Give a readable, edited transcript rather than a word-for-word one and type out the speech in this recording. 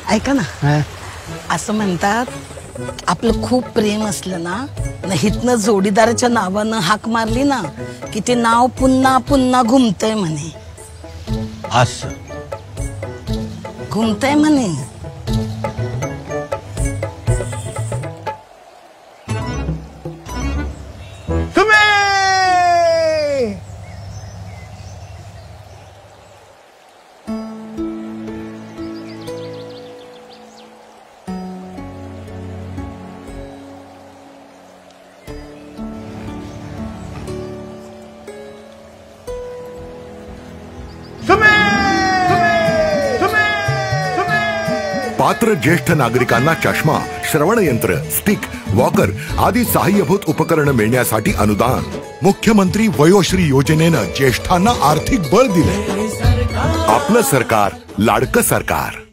ऐका ना, असं म्हणतात आपलं खूप प्रेम असलं ना, हितनं जोडीदाराच्या नावानं हाक मारली ना की ते नाव पुन्हा पुन्हा घुमतय म्हणे. असं घुमतय म्हणे. पात्र ज्येष्ठ नागरिकांना चष्मा, श्रवण यंत्र, स्टिक, वॉकर आदी सहाय्यभूत उपकरण मिळण्यासाठी अनुदान. मुख्यमंत्री वयोश्री योजनेनं ज्येष्ठांना आर्थिक बळ दिले. आपलं सरकार, लाडकं सरकार.